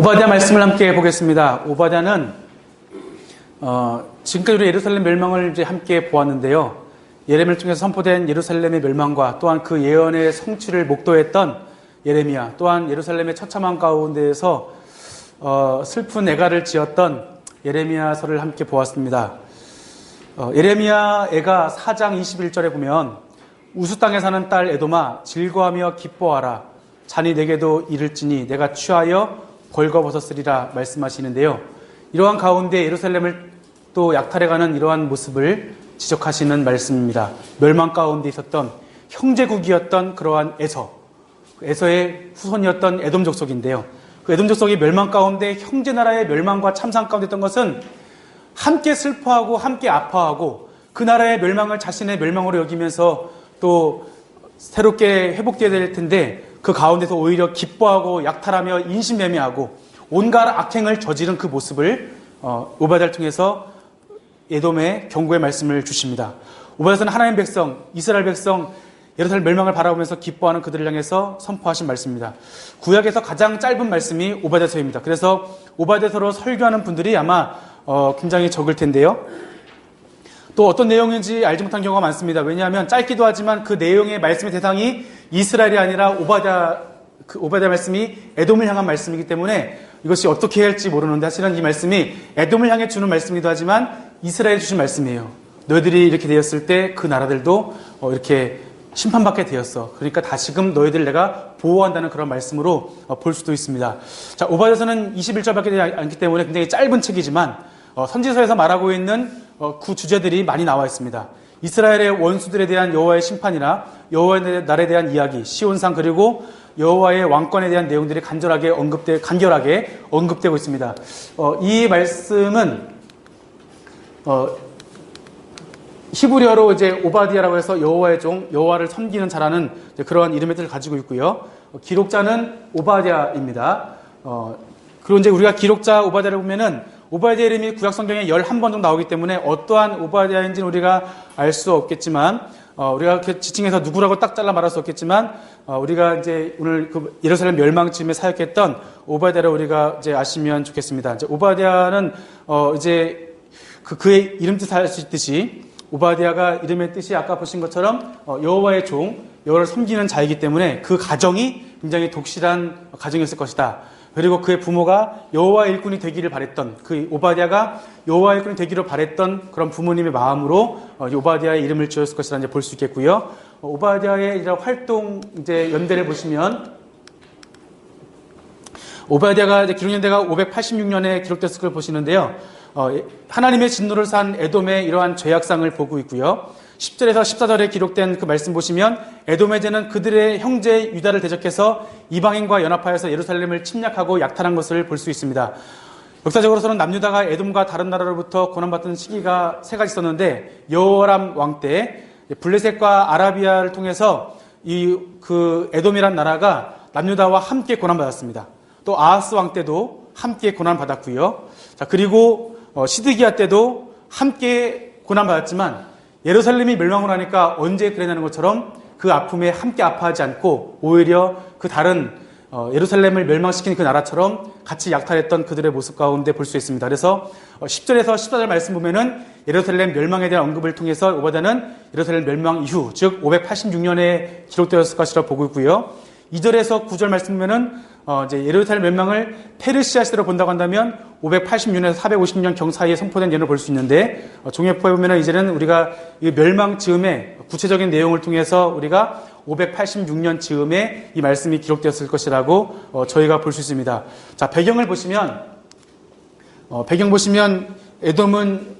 오바댜 말씀을 함께 보겠습니다. 오바댜는 지금까지 우리 예루살렘 멸망을 이제 함께 보았는데요. 예레미야를 통해서 선포된 예루살렘의 멸망과 또한 그 예언의 성취를 목도했던 예레미야, 또한 예루살렘의 처참한 가운데에서 슬픈 애가를 지었던 예레미야서를 함께 보았습니다. 예레미야 애가 4장 21절에 보면 우수 땅에 사는 딸 에돔아 즐거워하며 기뻐하라. 잔이 내게도 이를지니 내가 취하여 벌거벗었으리라 말씀하시는데요. 이러한 가운데 예루살렘을 또 약탈해가는 이러한 모습을 지적하시는 말씀입니다. 멸망 가운데 있었던 형제국이었던 그러한 에서의 후손이었던 에돔 족속인데요. 그 에돔 족속이 멸망 가운데 형제 나라의 멸망과 참상 가운데 있던 것은 함께 슬퍼하고 함께 아파하고 그 나라의 멸망을 자신의 멸망으로 여기면서 또 새롭게 회복되어야 될 텐데 그 가운데서 오히려 기뻐하고 약탈하며 인신매매하고 온갖 악행을 저지른 그 모습을 오바댜를 통해서 에돔의 경고의 말씀을 주십니다. 오바댜는 하나님 백성, 이스라엘 백성, 예루살렘 멸망을 바라보면서 기뻐하는 그들을 향해서 선포하신 말씀입니다. 구약에서 가장 짧은 말씀이 오바댜서입니다. 그래서 오바댜서로 설교하는 분들이 아마 굉장히 적을 텐데요. 또 어떤 내용인지 알지 못한 경우가 많습니다. 왜냐하면 짧기도 하지만 그 내용의 말씀의 대상이 이스라엘이 아니라 오바댜 말씀이 에돔을 향한 말씀이기 때문에 이것이 어떻게 해야 할지 모르는데 사실은 이 말씀이 에돔을 향해 주는 말씀이기도 하지만 이스라엘에 주신 말씀이에요. 너희들이 이렇게 되었을 때 그 나라들도 이렇게 심판받게 되었어. 그러니까 다시금 너희들 내가 보호한다는 그런 말씀으로 볼 수도 있습니다. 자, 오바댜서는 21절밖에 되지 않기 때문에 굉장히 짧은 책이지만 선지서에서 말하고 있는 그 주제들이 많이 나와 있습니다. 이스라엘의 원수들에 대한 여호와의 심판이나 여호와의 날에 대한 이야기, 시온산 그리고 여호와의 왕권에 대한 내용들이 간결하게 언급되고 있습니다. 이 말씀은 히브리어로 이제 오바댜라고 해서 여호와의 종, 여호와를 섬기는 자라는 그러한 이름의 뜻을 가지고 있고요. 기록자는 오바댜입니다. 그리고 이제 우리가 기록자 오바댜를 보면은 오바댜 이름이 구약 성경에 11번 정도 나오기 때문에 어떠한 오바댜인지는 우리가 알 수 없겠지만, 우리가 이렇게 지칭해서 누구라고 딱 잘라 말할 수 없겠지만, 우리가 이제 오늘 그 예루살렘 멸망쯤에 사역했던 오바댜를 우리가 이제 아시면 좋겠습니다. 이제 오바댜는, 이제 그의 이름 뜻 아시듯이 오바댜가 이름의 뜻이 아까 보신 것처럼 여호와의 종, 여호와를 섬기는 자이기 때문에 그 가정이 굉장히 독실한 가정이었을 것이다. 그리고 그의 부모가 여호와의 일꾼이 되기를 바랬던 그 오바댜가 여호와의 일꾼이 되기를 바랬던 그런 부모님의 마음으로 오바댜의 이름을 지었을 것이라 이제 볼 수 있겠고요. 오바댜의 이런 활동 이제 연대를 보시면 오바댜가 이제 기록 연대가 586년에 기록됐을 걸 보시는데요. 하나님의 진노를 산 에돔의 이러한 죄악상을 보고 있고요. 10절에서 14절에 기록된 그 말씀 보시면 에돔의 죄는 그들의 형제 유다를 대적해서 이방인과 연합하여서 예루살렘을 침략하고 약탈한 것을 볼 수 있습니다. 역사적으로서는 남유다가 에돔과 다른 나라로부터 고난받던 시기가 세 가지 있었는데 여호람 왕 때 블레셋과 아라비아를 통해서 그 에돔이란 나라가 남유다와 함께 고난받았습니다. 또 아하스 왕 때도 함께 고난받았고요. 자, 그리고 시드기야 때도 함께 고난받았지만 예루살렘이 멸망을 하니까 언제 그랬냐는 것처럼 그 아픔에 함께 아파하지 않고 오히려 그 다른 예루살렘을 멸망시킨 그 나라처럼 같이 약탈했던 그들의 모습 가운데 볼 수 있습니다. 그래서 10절에서 14절 말씀 보면은 예루살렘 멸망에 대한 언급을 통해서 오바댜는 예루살렘 멸망 이후 즉 586년에 기록되었을 것이라 보고 있고요. 2절에서 9절 말씀 보면은 이제 예루살렘 멸망을 페르시아 시대로 본다고 한다면 586년에서 450년 경 사이에 선포된 예를 볼 수 있는데 종합부에 보면은 이제는 우리가 이 멸망 즈음의 구체적인 내용을 통해서 우리가 586년 즈음에 이 말씀이 기록되었을 것이라고 저희가 볼 수 있습니다. 자, 배경 보시면 에돔은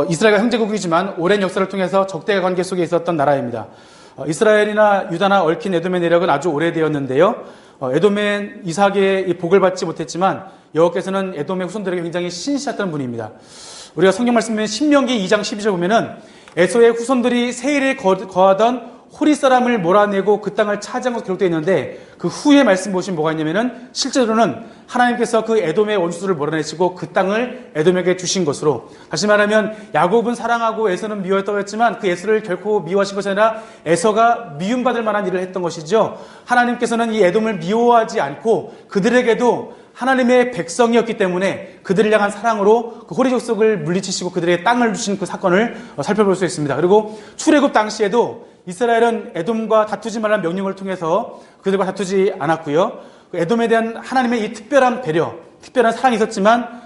이스라엘과 형제국이지만 오랜 역사를 통해서 적대 관계 속에 있었던 나라입니다. 이스라엘이나 유다나 얽힌 에돔의 내력은 아주 오래되었는데요. 에돔의 이삭의 복을 받지 못했지만 여호와께서는 에돔의 후손들에게 굉장히 신실했던 분입니다. 우리가 성경 말씀에 신명기 2장 12절 보면은 에서의 후손들이 세일에 거하던 호리 사람을 몰아내고 그 땅을 차지한 것으로 기록되어 있는데 그 후에 말씀 보시면 뭐가 있냐면은 실제로는 하나님께서 그 에돔의 원수들을 몰아내시고 그 땅을 에돔에게 주신 것으로, 다시 말하면 야곱은 사랑하고 에서는 미워했다고 했지만 그 에서를 결코 미워하신 것이 아니라 에서가 미움받을 만한 일을 했던 것이죠. 하나님께서는 이 에돔을 미워하지 않고 그들에게도 하나님의 백성이었기 때문에 그들을 향한 사랑으로 그 호리 족속을 물리치시고 그들에게 땅을 주신 그 사건을 살펴볼 수 있습니다. 그리고 출애굽 당시에도 이스라엘은 에돔과 다투지 말라는 명령을 통해서 그들과 다투지 않았고요. 에돔에 대한 하나님의 이 특별한 배려, 특별한 사랑이 있었지만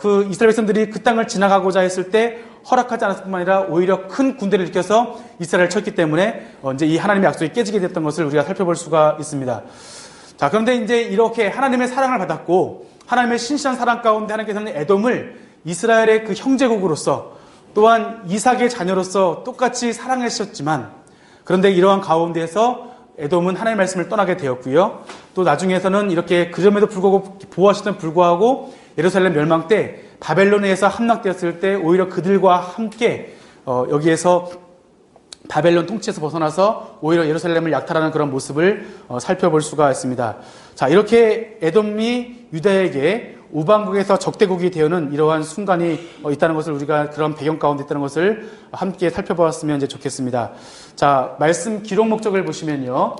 그 이스라엘 백성들이 그 땅을 지나가고자 했을 때 허락하지 않았을 뿐만 아니라 오히려 큰 군대를 일으켜서 이스라엘을 쳤기 때문에 이제 이 하나님의 약속이 깨지게 됐던 것을 우리가 살펴볼 수가 있습니다. 자, 그런데 이제 이렇게 하나님의 사랑을 받았고 하나님의 신실한 사랑 가운데 하나님께서는 에돔을 이스라엘의 그 형제국으로서 또한 이삭의 자녀로서 똑같이 사랑하셨지만, 그런데 이러한 가운데에서 에돔은 하나님의 말씀을 떠나게 되었고요. 또 나중에서는 이렇게 그럼에도 불구하고 보호하셨던 불구하고 예루살렘 멸망 때 바벨론에 의해서 함락되었을 때 오히려 그들과 함께 여기에서 바벨론 통치에서 벗어나서 오히려 예루살렘을 약탈하는 그런 모습을 살펴볼 수가 있습니다. 자, 이렇게 에돔이 유다에게 우방국에서 적대국이 되어는 이러한 순간이 있다는 것을 우리가 그런 배경 가운데 있다는 것을 함께 살펴보았으면 이제 좋겠습니다. 자, 말씀 기록 목적을 보시면요.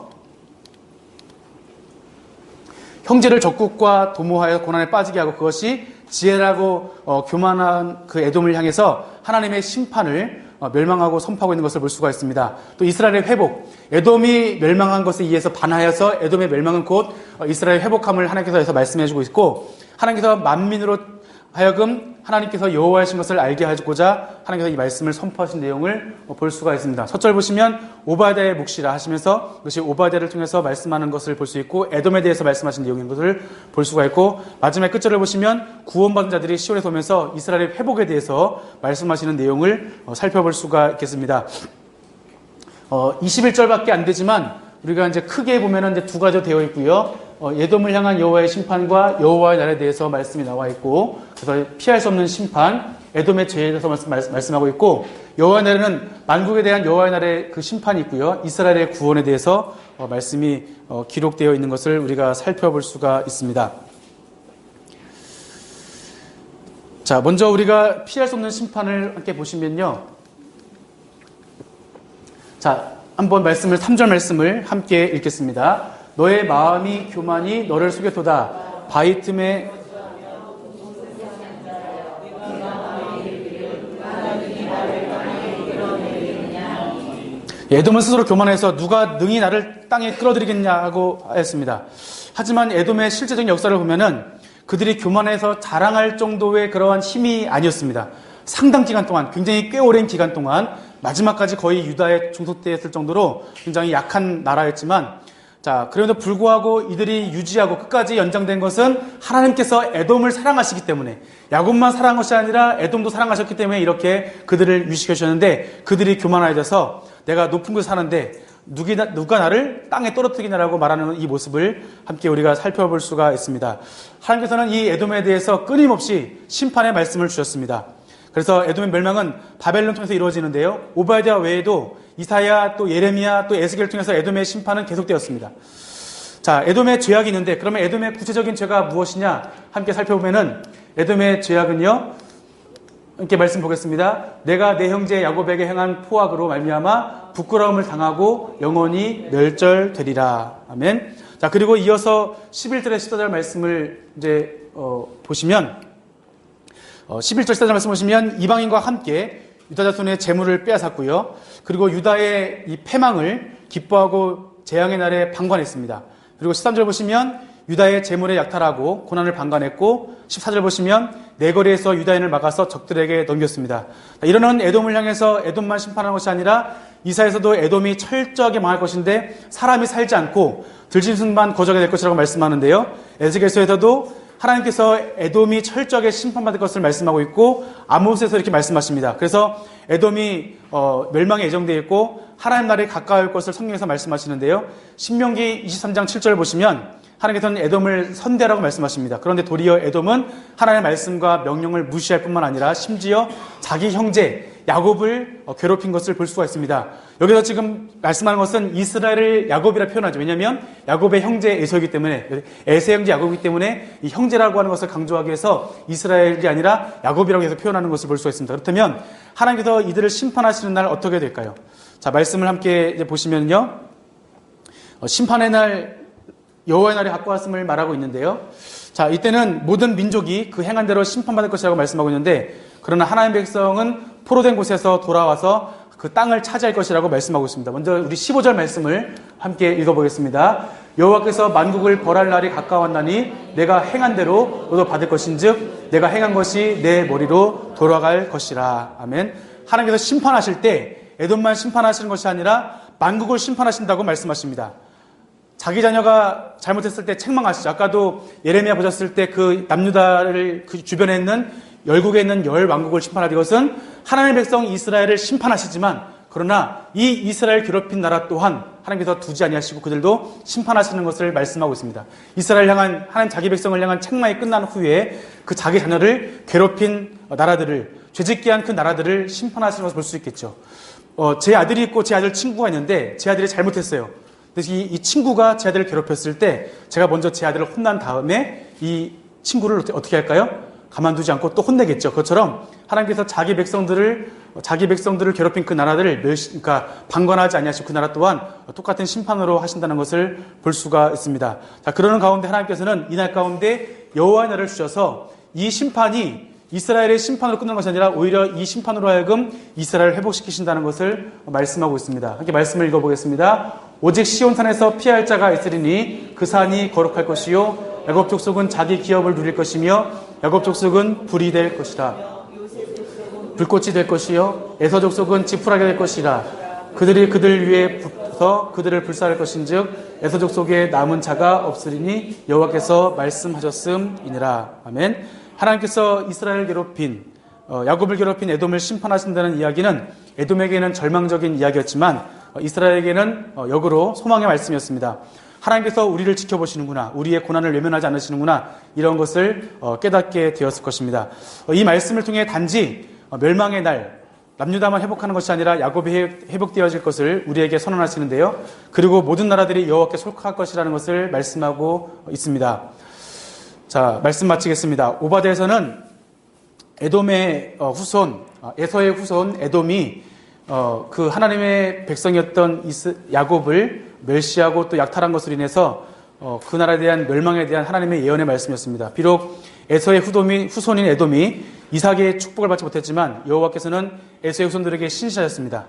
형제를 적국과 도모하여 고난에 빠지게 하고 그것이 지혜라고 교만한 그 에돔을 향해서 하나님의 심판을 멸망하고 선포하고 있는 것을 볼 수가 있습니다. 또 이스라엘의 회복, 에돔이 멸망한 것에 의해서 반하여서 에돔의 멸망은 곧 이스라엘의 회복함을 하나님께서 해서 말씀해주고 있고, 하나님께서 만민으로 하여금 하나님께서 여호와이신 것을 알게 하고자 하나님께서 이 말씀을 선포하신 내용을 볼 수가 있습니다. 첫 절 보시면 오바댜의 묵시라 하시면서 그것이 오바댜를 통해서 말씀하는 것을 볼 수 있고 에돔에 대해서 말씀하신 내용인 것을 볼 수가 있고, 마지막 끝절을 보시면 구원받은 자들이 시온에서 오면서 이스라엘의 회복에 대해서 말씀하시는 내용을 살펴볼 수가 있겠습니다. 21절밖에 안 되지만 우리가 이제 크게 보면은 이제 두 가지로 되어 있고요. 에돔을 향한 여호와의 심판과 여호와의 날에 대해서 말씀이 나와 있고, 그래서 피할 수 없는 심판, 에돔의 죄에 대해서 말씀하고 있고, 여호와의 날에는 만국에 대한 여호와의 날의 그 심판이 있고요. 이스라엘의 구원에 대해서 말씀이 기록되어 있는 것을 우리가 살펴볼 수가 있습니다. 자, 먼저 우리가 피할 수 없는 심판을 함께 보시면요. 자, 한번 3절 말씀을 함께 읽겠습니다. 너의 마음이 교만이 너를 속였도다. 바위 틈에 에돔은 스스로 교만해서 누가 능히 나를 땅에 끌어들이겠냐고 하였습니다. 하지만 에돔의 실제적인 역사를 보면은 그들이 교만해서 자랑할 정도의 그러한 힘이 아니었습니다. 상당 기간 동안, 굉장히 꽤 오랜 기간 동안 마지막까지 거의 유다에 중속되었을 정도로 굉장히 약한 나라였지만, 자, 그럼에도 불구하고 이들이 유지하고 끝까지 연장된 것은 하나님께서 에돔을 사랑하시기 때문에, 야곱만 사랑한 것이 아니라 에돔도 사랑하셨기 때문에 이렇게 그들을 유지시켜 주셨는데, 그들이 교만하여져서 내가 높은 곳에 사는데 누가 나를 땅에 떨어뜨리냐라고 말하는 이 모습을 함께 우리가 살펴볼 수가 있습니다. 하나님께서는 이 에돔에 대해서 끊임없이 심판의 말씀을 주셨습니다. 그래서 에돔의 멸망은 바벨론 통해서 이루어지는데요. 오바댜 외에도 이사야, 또 예레미야, 또 에스겔을 통해서 에돔의 심판은 계속되었습니다. 자, 에돔의 죄악이 있는데 그러면 에돔의 구체적인 죄가 무엇이냐 함께 살펴보면은 에돔의 죄악은요. 함께 말씀 보겠습니다. 내가 내 형제 야곱에게 행한 포악으로 말미암아 부끄러움을 당하고 영원히 멸절되리라. 아멘. 자, 그리고 이어서 11절의 14절 말씀을 이제 보시면 11절 14절 말씀 보시면 이방인과 함께 유다 자손의 재물을 빼앗았고요. 그리고 유다의 이 패망을 기뻐하고 재앙의 날에 방관했습니다. 그리고 13절 보시면 유다의 재물에 약탈하고 고난을 방관했고, 14절 보시면 내거리에서 유다인을 막아서 적들에게 넘겼습니다. 이러는 에돔을 향해서 에돔만 심판하는 것이 아니라 이사에서도 에돔이 철저하게 망할 것인데 사람이 살지 않고 들짐승만 거저게 될 것이라고 말씀하는데요. 에스겔서에서도 하나님께서 에돔이 철저하게 심판받을 것을 말씀하고 있고, 아모스에서 이렇게 말씀하십니다. 그래서 에돔이 멸망에 예정되어 있고 하나님 나라에 가까울 것을 성경에서 말씀하시는데요. 신명기 23장 7절 보시면 하나님께서는 에돔을 선대라고 말씀하십니다. 그런데 도리어 에돔은 하나님의 말씀과 명령을 무시할 뿐만 아니라 심지어 자기 형제 야곱을 괴롭힌 것을 볼 수가 있습니다. 여기서 지금 말씀하는 것은 이스라엘을 야곱이라 표현하죠. 왜냐하면 야곱의 형제 에서이기 때문에, 에세 형제 야곱이기 때문에 이 형제라고 하는 것을 강조하기 위해서 이스라엘이 아니라 야곱이라고 해서 표현하는 것을 볼 수가 있습니다. 그렇다면 하나님께서 이들을 심판하시는 날 어떻게 될까요? 자, 말씀을 함께 이제 보시면요. 심판의 날, 여호와의 날에 갖고 왔음을 말하고 있는데요. 자, 이때는 모든 민족이 그 행한 대로 심판받을 것이라고 말씀하고 있는데, 그러나 하나님의 백성은 포로된 곳에서 돌아와서 그 땅을 차지할 것이라고 말씀하고 있습니다. 먼저 우리 15절 말씀을 함께 읽어보겠습니다. 여호와께서 만국을 벌할 날이 가까웠나니 내가 행한 대로 너도 받을 것인즉 내가 행한 것이 내 머리로 돌아갈 것이라. 아멘. 하나님께서 심판하실 때 에돔만 심판하시는 것이 아니라 만국을 심판하신다고 말씀하십니다. 자기 자녀가 잘못했을 때 책망하시죠. 아까도 예레미야 보셨을 때 그 남유다를 그 주변에 있는 열국에 있는 열 왕국을 심판하는 것은 하나님의 백성 이스라엘을 심판하시지만, 그러나 이 이스라엘 괴롭힌 나라 또한 하나님께서 두지 아니하시고 그들도 심판하시는 것을 말씀하고 있습니다. 이스라엘 향한, 하나님 자기 백성을 향한 책망이 끝난 후에 그 자기 자녀를 괴롭힌 나라들을, 죄짓게 한 그 나라들을 심판하시는 것을 볼 수 있겠죠. 제 아들이 있고 제 아들 친구가 있는데 제 아들이 잘못했어요. 그래서 이 친구가 제 아들을 괴롭혔을 때 제가 먼저 제 아들을 혼난 다음에 이 친구를 어떻게 할까요? 가만두지 않고 또 혼내겠죠. 그것처럼 하나님께서 자기 백성들을 괴롭힌 그 나라들을 그러니까 방관하지 아니하시고 그 나라 또한 똑같은 심판으로 하신다는 것을 볼 수가 있습니다. 자, 그러는 가운데 하나님께서는 이날 가운데 여호와의 날을 주셔서 이 심판이 이스라엘의 심판으로 끝나는 것이 아니라 오히려 이 심판으로 하여금 이스라엘을 회복시키신다는 것을 말씀하고 있습니다. 함께 말씀을 읽어보겠습니다. 오직 시온산에서 피할 자가 있으리니 그 산이 거룩할 것이요 야곱 족속은 자기 기업을 누릴 것이며 야곱 족속은 불이 될 것이라. 불꽃이 될 것이요 에서 족속은 지푸라기가 될 것이라. 그들이 그들 위에 붙어 그들을 불살할 것인즉 에서 족속에 남은 자가 없으리니 여호와께서 말씀하셨음이니라. 아멘. 하나님께서 이스라엘을 괴롭힌 야곱을 괴롭힌 에돔을 심판하신다는 이야기는 에돔에게는 절망적인 이야기였지만 이스라엘에게는 역으로 소망의 말씀이었습니다. 하나님께서 우리를 지켜보시는구나, 우리의 고난을 외면하지 않으시는구나, 이런 것을 깨닫게 되었을 것입니다. 이 말씀을 통해 단지 멸망의 날, 남유다만 회복하는 것이 아니라 야곱이 회복되어질 것을 우리에게 선언하시는데요. 그리고 모든 나라들이 여호와께 속할 것이라는 것을 말씀하고 있습니다. 자, 말씀 마치겠습니다. 오바댜에서는 에돔의 후손, 에서의 후손 에돔이 그 하나님의 백성이었던 야곱을 멸시하고 또 약탈한 것으로 인해서 그 나라에 대한 멸망에 대한 하나님의 예언의 말씀이었습니다. 비록 에서의 후손인 에돔이 이삭의 축복을 받지 못했지만 여호와께서는 에서의 후손들에게 신실하셨습니다.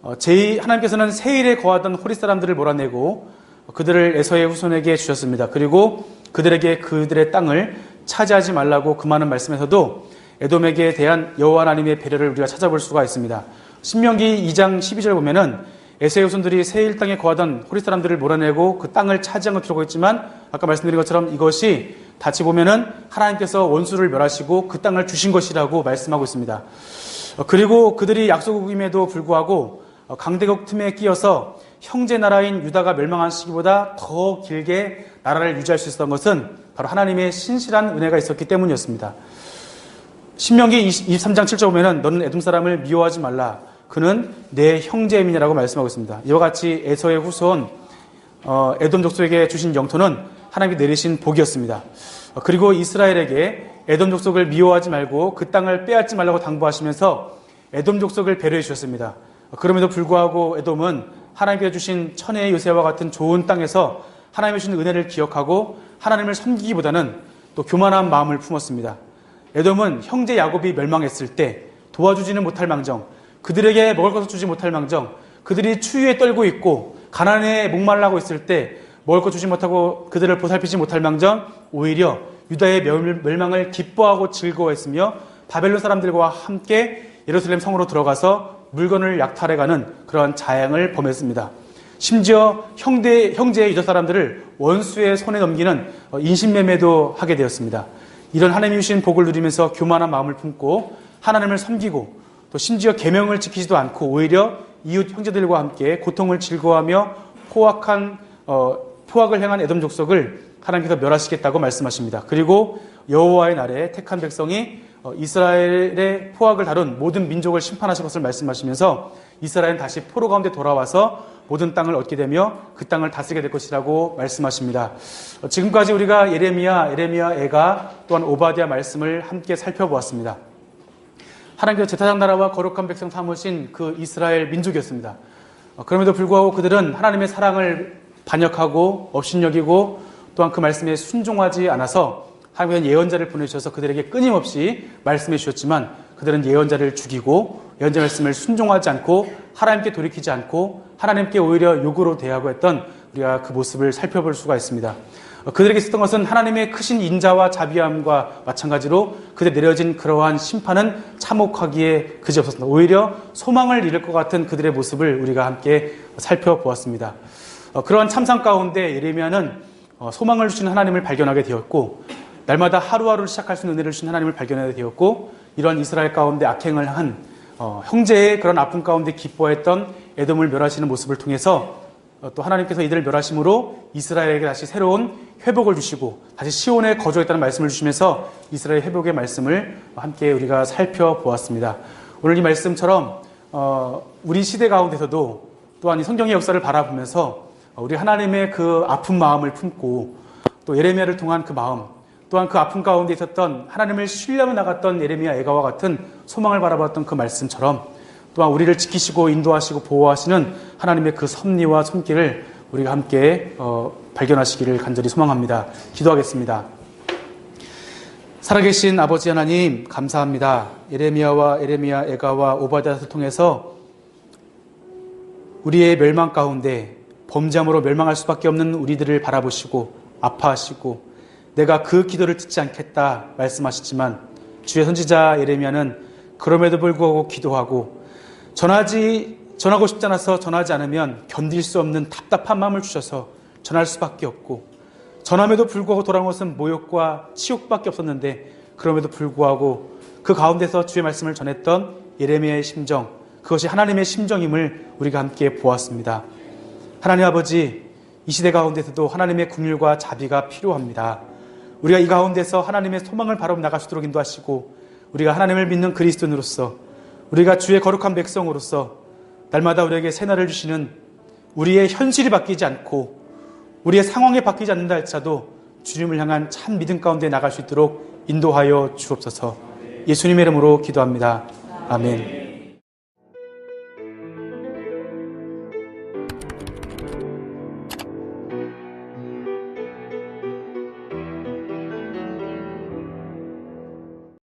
하나님께서는 세일에 거하던 호리 사람들을 몰아내고 그들을 에서의 후손에게 주셨습니다. 그리고 그들에게 그들의 땅을 차지하지 말라고 그 많은 말씀에서도 에돔에게 대한 여호와 하나님의 배려를 우리가 찾아볼 수가 있습니다. 신명기 2장 12절 보면은 에서의 후손들이 세일 땅에 거하던 호리 사람들을 몰아내고 그 땅을 차지한 것을 들어가고 있지만 아까 말씀드린 것처럼 이것이 다시 보면은 하나님께서 원수를 멸하시고 그 땅을 주신 것이라고 말씀하고 있습니다. 그리고 그들이 약소국임에도 불구하고 강대국 틈에 끼어서 형제 나라인 유다가 멸망한 시기보다 더 길게 나라를 유지할 수 있었던 것은 바로 하나님의 신실한 은혜가 있었기 때문이었습니다. 신명기 23장 7절 보면은 너는 에돔 사람을 미워하지 말라. 그는 내 형제임이라고 말씀하고 있습니다. 이와 같이 에서의 후손 에돔 족속에게 주신 영토는 하나님이 내리신 복이었습니다. 그리고 이스라엘에게 에돔 족속을 미워하지 말고 그 땅을 빼앗지 말라고 당부하시면서 에돔 족속을 배려해 주셨습니다. 그럼에도 불구하고 에돔은 하나님께서 주신 천혜의 요새와 같은 좋은 땅에서 하나님의 주신 은혜를 기억하고 하나님을 섬기기보다는 또 교만한 마음을 품었습니다. 에돔은 형제 야곱이 멸망했을 때 도와주지는 못할 망정, 그들에게 먹을 것을 주지 못할 망정, 그들이 추위에 떨고 있고 가난에 목말라고 있을 때 먹을 것 주지 못하고 그들을 보살피지 못할 망정, 오히려 유다의 멸망을 기뻐하고 즐거워했으며 바벨론 사람들과 함께 예루살렘 성으로 들어가서 물건을 약탈해가는 그러한 자양을 범했습니다. 심지어 형제의 유다 사람들을 원수의 손에 넘기는 인신매매도 하게 되었습니다. 이런 하나님이 주신 복을 누리면서 교만한 마음을 품고 하나님을 섬기고 또 심지어 계명을 지키지도 않고 오히려 이웃 형제들과 함께 고통을 즐거워하며 포악을 행한 에돔 족속을 하나님께서 멸하시겠다고 말씀하십니다. 그리고 여호와의 날에 택한 백성이 이스라엘의 포악을 다룬 모든 민족을 심판하실 것을 말씀하시면서 이스라엘은 다시 포로 가운데 돌아와서 모든 땅을 얻게 되며 그 땅을 다스리게 될 것이라고 말씀하십니다. 지금까지 우리가 예레미야, 애가 또한 오바댜 말씀을 함께 살펴보았습니다. 하나님께서 제사장 나라와 거룩한 백성 삼으신 그 이스라엘 민족이었습니다. 그럼에도 불구하고 그들은 하나님의 사랑을 반역하고 업신여기고 또한 그 말씀에 순종하지 않아서 하나님은 예언자를 보내주셔서 그들에게 끊임없이 말씀해 주셨지만 그들은 예언자를 죽이고 예언자 말씀을 순종하지 않고 하나님께 돌이키지 않고 하나님께 오히려 욕으로 대하고 했던 우리가 그 모습을 살펴볼 수가 있습니다. 그들에게 있었던 것은 하나님의 크신 인자와 자비함과 마찬가지로 그들 내려진 그러한 심판은 참혹하기에 그지없었습니다. 오히려 소망을 잃을 것 같은 그들의 모습을 우리가 함께 살펴보았습니다. 그러한 참상 가운데 예레미야는 소망을 주시는 하나님을 발견하게 되었고 날마다 하루하루를 시작할 수 있는 은혜를 주신 하나님을 발견하게 되었고 이런 이스라엘 가운데 악행을 한 형제의 그런 아픔 가운데 기뻐했던 에돔을 멸하시는 모습을 통해서 또 하나님께서 이들을 멸하심으로 이스라엘에게 다시 새로운 회복을 주시고 다시 시온에 거주하겠다는 말씀을 주시면서 이스라엘 회복의 말씀을 함께 우리가 살펴보았습니다. 오늘 이 말씀처럼 우리 시대 가운데서도 또한 이 성경의 역사를 바라보면서 우리 하나님의 그 아픈 마음을 품고 또 예레미야를 통한 그 마음 또한 그 아픔 가운데 있었던 하나님을 신뢰하며 나갔던 예레미야 애가와 같은 소망을 바라봤던 그 말씀처럼 또한 우리를 지키시고 인도하시고 보호하시는 하나님의 그 섭리와 손길을 우리가 함께 발견하시기를 간절히 소망합니다. 기도하겠습니다. 살아계신 아버지 하나님 감사합니다. 예레미야 애가와 오바댜를 통해서 우리의 멸망 가운데 범죄함으로 멸망할 수밖에 없는 우리들을 바라보시고 아파하시고 내가 그 기도를 듣지 않겠다 말씀하시지만 주의 선지자 예레미야는 그럼에도 불구하고 기도하고 전하고 싶지 않아서 전하지 않으면 견딜 수 없는 답답한 마음을 주셔서 전할 수밖에 없고 전함에도 불구하고 돌아온 것은 모욕과 치욕밖에 없었는데 그럼에도 불구하고 그 가운데서 주의 말씀을 전했던 예레미야의 심정 그것이 하나님의 심정임을 우리가 함께 보았습니다. 하나님 아버지 이 시대 가운데서도 하나님의 긍휼과 자비가 필요합니다. 우리가 이 가운데서 하나님의 소망을 바라보 나갈 수 있도록 인도하시고 우리가 하나님을 믿는 그리스도인으로서 우리가 주의 거룩한 백성으로서 날마다 우리에게 새날을 주시는 우리의 현실이 바뀌지 않고 우리의 상황이 바뀌지 않는다 할지라도 주님을 향한 참 믿음 가운데 나갈 수 있도록 인도하여 주옵소서. 예수님의 이름으로 기도합니다. 아멘.